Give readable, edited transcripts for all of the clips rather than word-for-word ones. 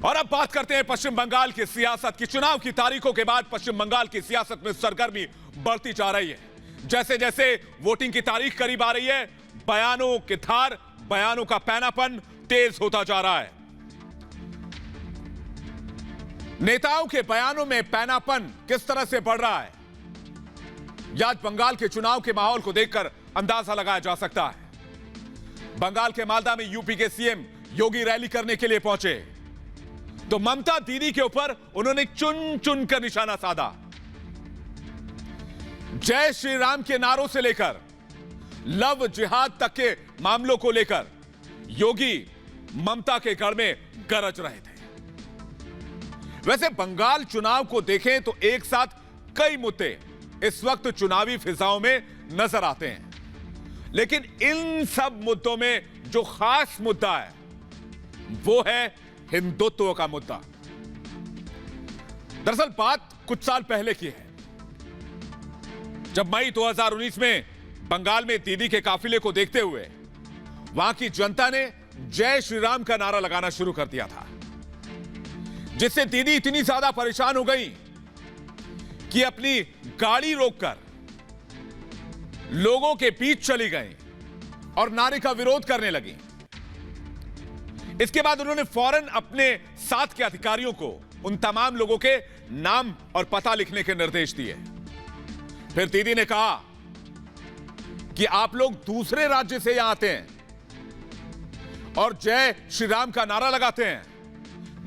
और अब बात करते हैं पश्चिम बंगाल की सियासत की। चुनाव की तारीखों के बाद पश्चिम बंगाल की सियासत में सरगर्मी बढ़ती जा रही है। जैसे जैसे वोटिंग की तारीख करीब आ रही है, बयानों की धार, बयानों का पैनापन तेज होता जा रहा है। नेताओं के बयानों में पैनापन किस तरह से बढ़ रहा है, आज बंगाल के चुनाव के माहौल को देखकर अंदाजा लगाया जा सकता है। बंगाल के मालदा में यूपी के सीएम योगी रैली करने के लिए पहुंचे तो ममता दीदी के ऊपर उन्होंने चुन चुन कर निशाना साधा। जय श्री राम के नारों से लेकर लव जिहाद तक के मामलों को लेकर योगी ममता के गढ़ में गरज रहे थे। वैसे बंगाल चुनाव को देखें तो एक साथ कई मुद्दे इस वक्त चुनावी फिजाओं में नजर आते हैं, लेकिन इन सब मुद्दों में जो खास मुद्दा है वो है हिंदुत्व का मुद्दा। दरअसल बात कुछ साल पहले की है, जब मई 2019 में बंगाल में दीदी के काफिले को देखते हुए वहां की जनता ने जय श्री राम का नारा लगाना शुरू कर दिया था, जिससे दीदी इतनी ज्यादा परेशान हो गई कि अपनी गाड़ी रोककर लोगों के बीच चली गई और नारे का विरोध करने लगी। इसके बाद उन्होंने फौरन अपने साथ के अधिकारियों को उन तमाम लोगों के नाम और पता लिखने के निर्देश दिए। फिर दीदी ने कहा कि आप लोग दूसरे राज्य से यहां आते हैं और जय श्री राम का नारा लगाते हैं,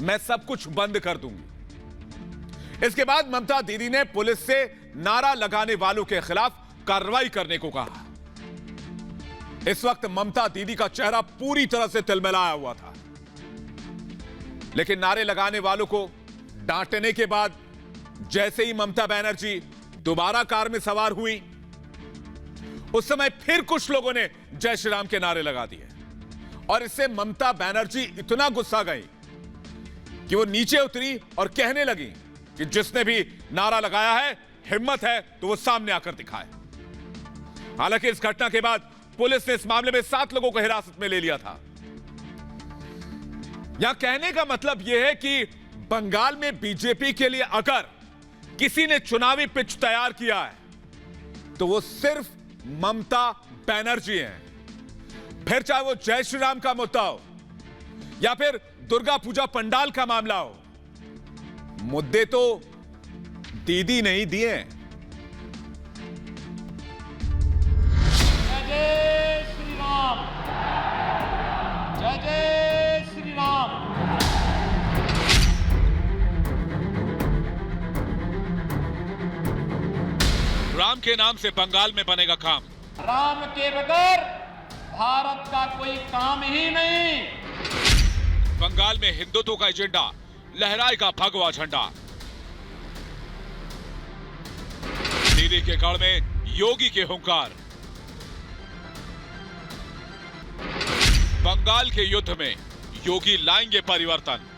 मैं सब कुछ बंद कर दूंगी। इसके बाद ममता दीदी ने पुलिस से नारा लगाने वालों के खिलाफ कार्रवाई करने को कहा। इस वक्त ममता दीदी का चेहरा पूरी तरह से तिलमिलाया हुआ था, लेकिन नारे लगाने वालों को डांटने के बाद जैसे ही ममता बनर्जी दोबारा कार में सवार हुई, उस समय फिर कुछ लोगों ने जय श्री राम के नारे लगा दिए और इससे ममता बनर्जी इतना गुस्सा गई कि वो नीचे उतरी और कहने लगी कि जिसने भी नारा लगाया है, हिम्मत है तो वो सामने आकर दिखाए। हालांकि इस घटना के बाद पुलिस ने इस मामले में 7 लोगों को हिरासत में ले लिया था। यहां कहने का मतलब यह है कि बंगाल में बीजेपी के लिए अगर किसी ने चुनावी पिच तैयार किया है तो वो सिर्फ ममता बनर्जी हैं। फिर चाहे वो जय श्री राम का मुद्दा हो या फिर दुर्गा पूजा पंडाल का मामला हो, मुद्दे तो दीदी नहीं दिए। जय श्री राम, जय जय श्री राम। राम के नाम से बंगाल में बनेगा काम। राम के बगैर भारत का कोई काम ही नहीं। बंगाल में हिंदुत्व का एजेंडा लहराएगा भगवा झंडा। दीदी के गढ़ में योगी के हुंकार। बंगाल के युद्ध में योगी लाएंगे परिवर्तन।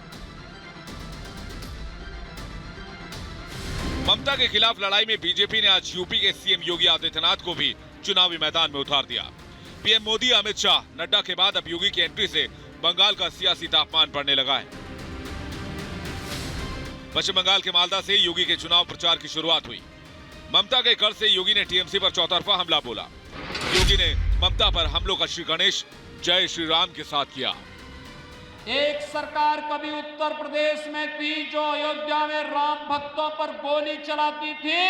ममता के खिलाफ लड़ाई में बीजेपी ने आज यूपी के सीएम योगी आदित्यनाथ को भी चुनावी मैदान में उतार दिया। पीएम मोदी, अमित शाह, नड्डा के बाद अब योगी की एंट्री से बंगाल का सियासी तापमान बढ़ने लगा है। पश्चिम बंगाल के मालदा से योगी के चुनाव प्रचार की शुरुआत हुई। ममता के गढ़ से योगी ने टीएमसी पर चौतरफा हमला बोला। योगी ने ममता पर हमलों का श्री गणेश जय श्री राम के साथ किया। एक सरकार कभी उत्तर प्रदेश में थी जो अयोध्या में राम भक्तों पर गोली चलाती थी।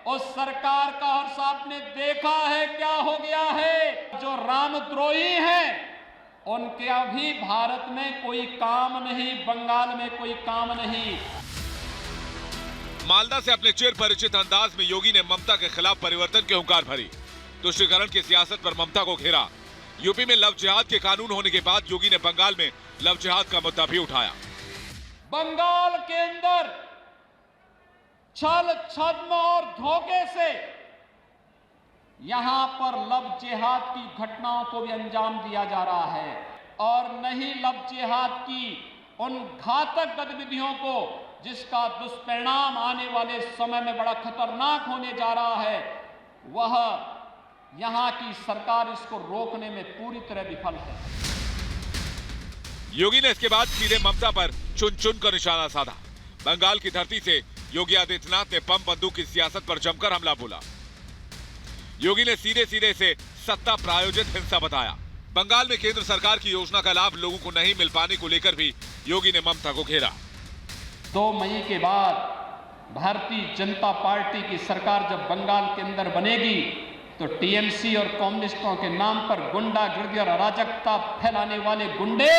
उस सरकार का हर्ष आपने देखा है क्या हो गया है। जो रामद्रोही हैं उनके अभी भारत में कोई काम नहीं, बंगाल में कोई काम नहीं। मालदा से अपने चिर परिचित अंदाज में योगी ने ममता के खिलाफ परिवर्तन की हुंकार भरी। तुष्टीकरण की सियासत पर ममता को घेरा। यूपी में लव जिहाद के कानून होने के बाद योगी ने बंगाल में लव जिहाद का मुद्दा भी उठाया। बंगाल के अंदर छल छद्म और धोखे से यहां पर लव जिहाद की घटनाओं को भी अंजाम दिया जा रहा है और नहीं लव जिहाद की उन घातक गतिविधियों को जिसका दुष्परिणाम आने वाले समय में बड़ा खतरनाक होने जा रहा है, वह यहां की सरकार इसको रोकने में पूरी तरह विफल है। योगी ने इसके बाद सीधे ममता पर चुन चुन कर निशाना साधा। बंगाल की धरती से योगी आदित्यनाथ ने बम बंदूक की सियासत पर जमकर हमला बोला। योगी ने सीधे सीधे से सत्ता प्रायोजित हिंसा बताया। बंगाल में केंद्र सरकार की योजना का लाभ लोगों को नहीं मिल पाने को लेकर भी योगी ने ममता को घेरा। 2 मई के बाद भारतीय जनता पार्टी की सरकार जब बंगाल के अंदर बनेगी तो टीएमसी और कम्युनिस्टों के नाम पर गुंडागर्दी और अराजकता फैलाने वाले गुंडे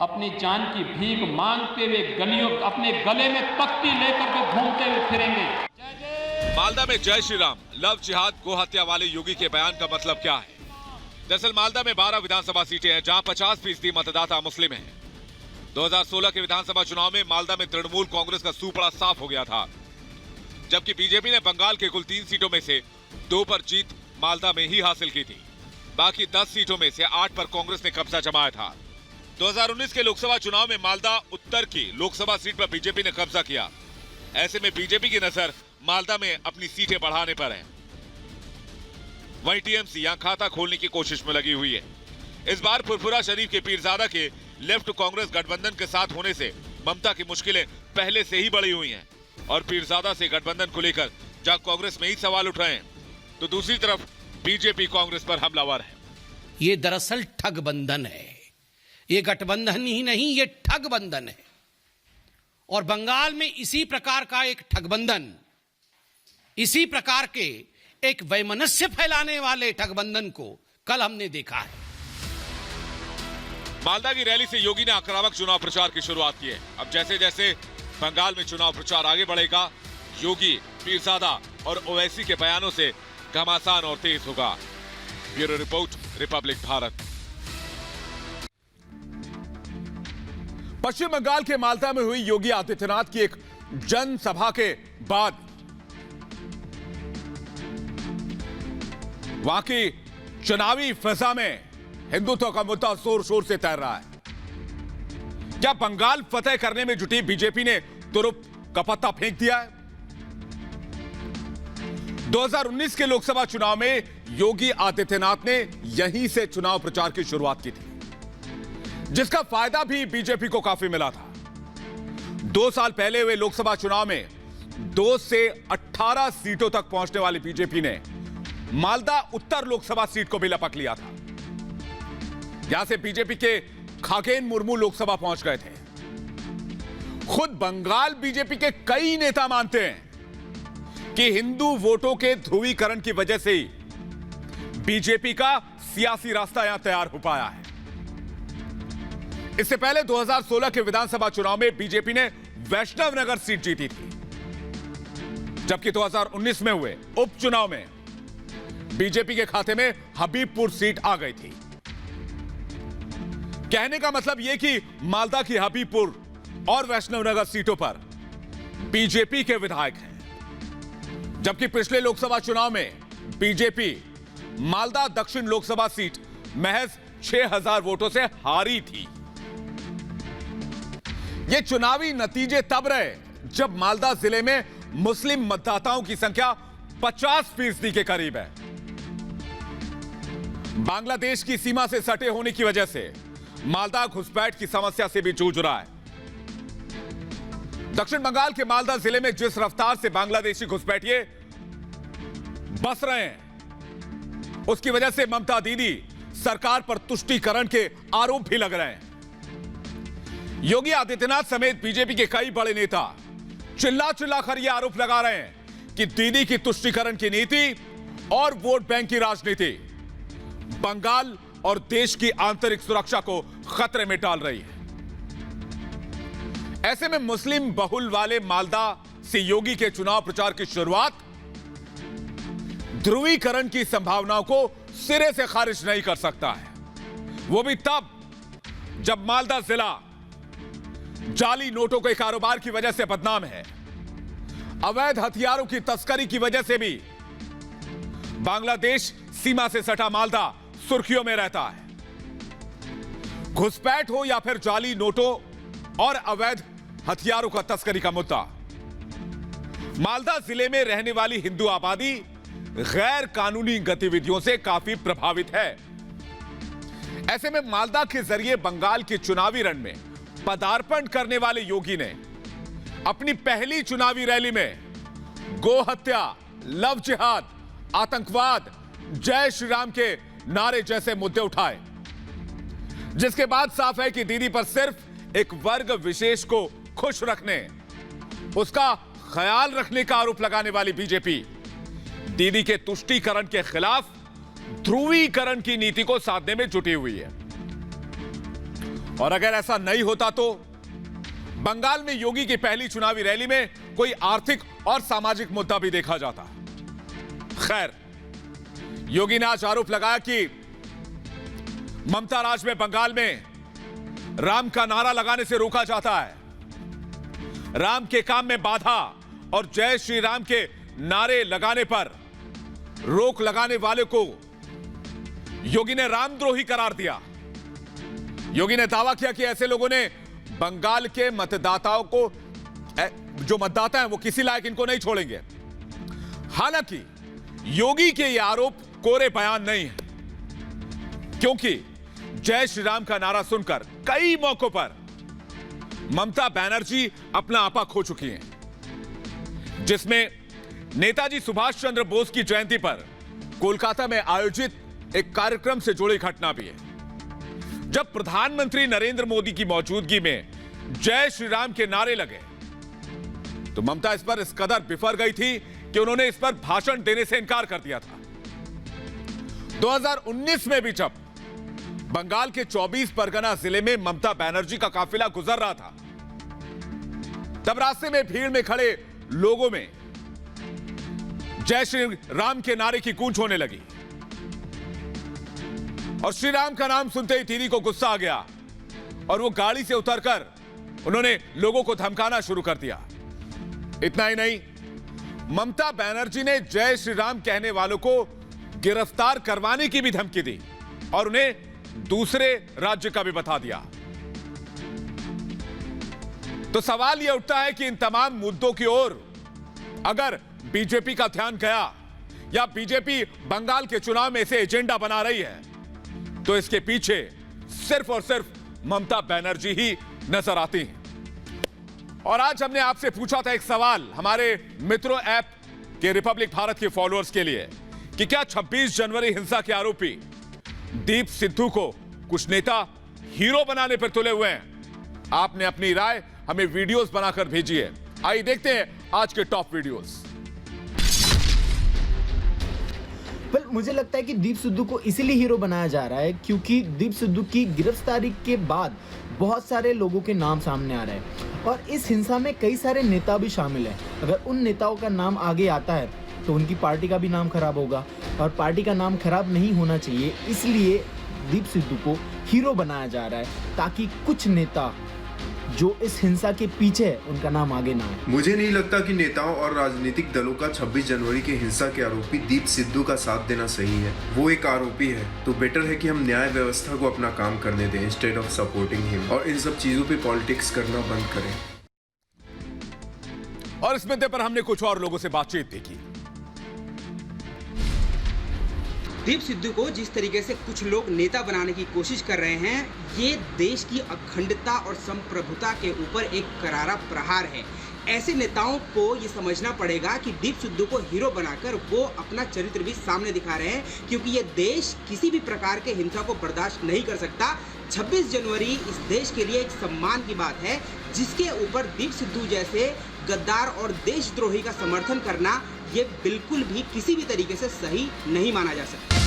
अपनी जान की भीख मांगते हुए गलियों अपने गले में तख्ती लेकर के घूमते हुए फिरेंगे। मालदा में जय श्री राम, लव जिहाद, गो हत्या वाले योगी के बयान का मतलब क्या है? दरअसल मालदा में 12 विधानसभा सीटें हैं जहां 50% मतदाता मुस्लिम हैं। 2016 के विधानसभा चुनाव में मालदा में तृणमूल कांग्रेस का सूपड़ा साफ हो गया था, जबकि बीजेपी ने बंगाल के कुल 3 सीटों में से 2 पर जीत मालदा में ही हासिल की थी। बाकी 10 सीटों में से 8 पर कांग्रेस ने कब्जा जमाया था। 2019 के लोकसभा चुनाव में मालदा उत्तर की लोकसभा सीट पर बीजेपी ने कब्जा किया। ऐसे में बीजेपी की नजर मालदा में अपनी सीटें बढ़ाने पर है। वहीं टीएमसी यहां खाता खोलने की कोशिश में लगी हुई है। इस बार फुरफुरा शरीफ के पीरजादा के लेफ्ट कांग्रेस गठबंधन के साथ होने से ममता की मुश्किलें पहले से ही बढ़ी हुई हैं और पीरजादा से गठबंधन को लेकर जहां कांग्रेस में ही सवाल उठ रहे हैं, तो दूसरी तरफ बीजेपी कांग्रेस पर हमलावर है। ये दरअसल ठगबंधन है। ये गठबंधन ही नहीं, ये ठगबंधन है। और बंगाल में इसी प्रकार का एक ठगबंधन, इसी प्रकार के एक वैमनस्य फैलाने वाले ठगबंधन को कल हमने देखा है। मालदा की रैली से योगी ने आक्रामक चुनाव प्रचार की शुरुआत की है। अब जैसे जैसे बंगाल में चुनाव प्रचार आगे बढ़ेगा, योगी, पीरजादा और ओवैसी के बयानों से घमासान और तेज होगा। Bureau report, republic Bharat. Paschim Bangal के मालदा में हुई योगी आदित्यनाथ की एक जनसभा के बाद वहां की चुनावी फिजा में हिंदुत्व का मुद्दा जोर शोर से तैर रहा है। क्या बंगाल फतेह करने में जुटी बीजेपी ने तुरुप का पत्ता फेंक दिया है? 2019 के लोकसभा चुनाव में योगी आदित्यनाथ ने यहीं से चुनाव प्रचार की शुरुआत की थी, जिसका फायदा भी बीजेपी को काफी मिला था। 2 साल पहले हुए लोकसभा चुनाव में 2 से 18 सीटों तक पहुंचने वाली बीजेपी ने मालदा उत्तर लोकसभा सीट को भी लपक लिया था। यहां से बीजेपी के खागेन मुर्मू लोकसभा पहुंच गए थे। खुद बंगाल बीजेपी के कई नेता मानते हैं कि हिंदू वोटों के ध्रुवीकरण की वजह से ही बीजेपी का सियासी रास्ता यहां तैयार हो पाया है। इससे पहले 2016 के विधानसभा चुनाव में बीजेपी ने वैष्णव नगर सीट जीती थी, जबकि 2019 में हुए उपचुनाव में बीजेपी के खाते में हबीबपुर सीट आ गई थी। कहने का मतलब यह कि मालदा की हबीबपुर और वैष्णव नगर सीटों पर बीजेपी के विधायक हैं, जबकि पिछले लोकसभा चुनाव में बीजेपी मालदा दक्षिण लोकसभा सीट महज 6000 वोटों से हारी थी। ये चुनावी नतीजे तब रहे जब मालदा जिले में मुस्लिम मतदाताओं की संख्या 50% के करीब है। बांग्लादेश की सीमा से सटे होने की वजह से मालदा घुसपैठ की समस्या से भी जूझ रहा है। दक्षिण बंगाल के मालदा जिले में जिस रफ्तार से बांग्लादेशी घुसपैठिए बस रहे हैं, उसकी वजह से ममता दीदी सरकार पर तुष्टीकरण के आरोप भी लग रहे हैं। योगी आदित्यनाथ समेत बीजेपी के कई बड़े नेता चिल्ला चिल्ला कर यह आरोप लगा रहे हैं कि दीदी की तुष्टीकरण की नीति और वोट बैंक की राजनीति बंगाल और देश की आंतरिक सुरक्षा को खतरे में डाल रही है। ऐसे में मुस्लिम बहुल वाले मालदा से योगी के चुनाव प्रचार की शुरुआत ध्रुवीकरण की संभावनाओं को सिरे से खारिज नहीं कर सकता है, वो भी तब जब मालदा जिला जाली नोटों के कारोबार की वजह से बदनाम है, अवैध हथियारों की तस्करी की वजह से भी बांग्लादेश सीमा से सटा मालदा सुर्खियों में रहता है। घुसपैठ हो या फिर जाली नोटों और अवैध हथियारों का तस्करी का मुद्दा, मालदा जिले में रहने वाली हिंदू आबादी गैर कानूनी गतिविधियों से काफी प्रभावित है। ऐसे में मालदा के जरिए बंगाल के चुनावी रण में पदार्पण करने वाले योगी ने अपनी पहली चुनावी रैली में गो हत्या, लव जिहाद, आतंकवाद, जय श्री राम के नारे जैसे मुद्दे उठाए, जिसके बाद साफ है कि दीदी पर सिर्फ एक वर्ग विशेष को खुश रखने, उसका ख्याल रखने का आरोप लगाने वाली बीजेपी दीदी के तुष्टीकरण के खिलाफ ध्रुवीकरण की नीति को साधने में जुटी हुई है। और अगर ऐसा नहीं होता तो बंगाल में योगी की पहली चुनावी रैली में कोई आर्थिक और सामाजिक मुद्दा भी देखा जाता। खैर, योगी ने आज आरोप लगाया कि ममता राज में बंगाल में राम का नारा लगाने से रोका जाता है, राम के काम में बाधा और जय श्री राम के नारे लगाने पर रोक लगाने वाले को योगी ने रामद्रोही करार दिया। योगी ने दावा किया कि ऐसे लोगों ने बंगाल के मतदाताओं को, जो मतदाता हैं वो किसी लायक इनको नहीं छोड़ेंगे। हालांकि योगी के ये आरोप कोरे बयान नहीं है, क्योंकि जय श्री राम का नारा सुनकर कई मौकों पर ममता बनर्जी अपना आपा खो चुकी हैं, जिसमें नेताजी सुभाष चंद्र बोस की जयंती पर कोलकाता में आयोजित एक कार्यक्रम से जुड़ी घटना भी है। जब प्रधानमंत्री नरेंद्र मोदी की मौजूदगी में जय श्री राम के नारे लगे तो ममता इस पर इस कदर बिफर गई थी कि उन्होंने इस पर भाषण देने से इनकार कर दिया था। 2019 में भी जब बंगाल के 24 परगना जिले में ममता बनर्जी का काफिला गुजर रहा था, तब रास्ते में भीड़ में खड़े लोगों में जय श्री राम के नारे की गूंज होने लगी और श्री राम का नाम सुनते ही दीदी को गुस्सा आ गया और वो गाड़ी से उतरकर उन्होंने लोगों को धमकाना शुरू कर दिया। इतना ही नहीं, ममता बनर्जी ने जय श्री राम कहने वालों को गिरफ्तार करवाने की भी धमकी दी और उन्हें दूसरे राज्य का भी बता दिया। तो सवाल यह उठता है कि इन तमाम मुद्दों की ओर अगर बीजेपी का ध्यान गया या बीजेपी बंगाल के चुनाव में इसे एजेंडा बना रही है, तो इसके पीछे सिर्फ और सिर्फ ममता बनर्जी ही नजर आती हैं। और आज हमने आपसे पूछा था एक सवाल हमारे मित्रों ऐप के रिपब्लिक भारत के फॉलोअर्स के लिए कि क्या 26 जनवरी हिंसा के आरोपी दीप सिद्धू को कुछ नेता हीरो बनाने पर तुले हुए हैं। आपने अपनी राय हमें वीडियोस बनाकर भेजी है। आइए देखते हैं आज के टॉप वीडियोस। पर मुझे लगता है कि दीप सिद्धू को इसीलिए हीरो बनाया जा रहा है क्योंकि दीप सिद्धू की गिरफ्तारी के बाद बहुत सारे लोगों के नाम सामने आ रहे हैं और इस हिंसा में कई सारे नेता भी शामिल हैं। अगर उन नेताओं का नाम आगे आता है तो उनकी पार्टी का भी नाम खराब होगा और पार्टी का नाम खराब नहीं होना चाहिए, इसलिए दीप सिद्धू को हीरो बनाया जा रहा है ताकि कुछ नेता जो इस हिंसा के पीछे है उनका नाम आगे ना आए। मुझे नहीं लगता कि नेताओं और राजनीतिक दलों का 26 जनवरी की हिंसा के आरोपी दीप सिद्धू का साथ देना सही है। वो एक आरोपी है तो बेटर है कि हम न्याय व्यवस्था को अपना काम करने दें इंस्टेड ऑफ सपोर्टिंग हिम, और इन सब चीजों पे पॉलिटिक्स करना बंद करें। और इस मुद्दे पर हमने कुछ और लोगों से बातचीत देखी। दीप सिद्धू को जिस तरीके से कुछ लोग नेता बनाने की कोशिश कर रहे हैं, ये देश की अखंडता और संप्रभुता के ऊपर एक करारा प्रहार है। ऐसे नेताओं को ये समझना पड़ेगा कि दीप सिद्धू को हीरो बनाकर वो अपना चरित्र भी सामने दिखा रहे हैं, क्योंकि ये देश किसी भी प्रकार के हिंसा को बर्दाश्त नहीं कर सकता। 26 जनवरी इस देश के लिए एक सम्मान की बात है, जिसके ऊपर दीप सिद्धू जैसे गद्दार और देशद्रोही का समर्थन करना ये बिल्कुल भी किसी भी तरीके से सही नहीं माना जा सकता।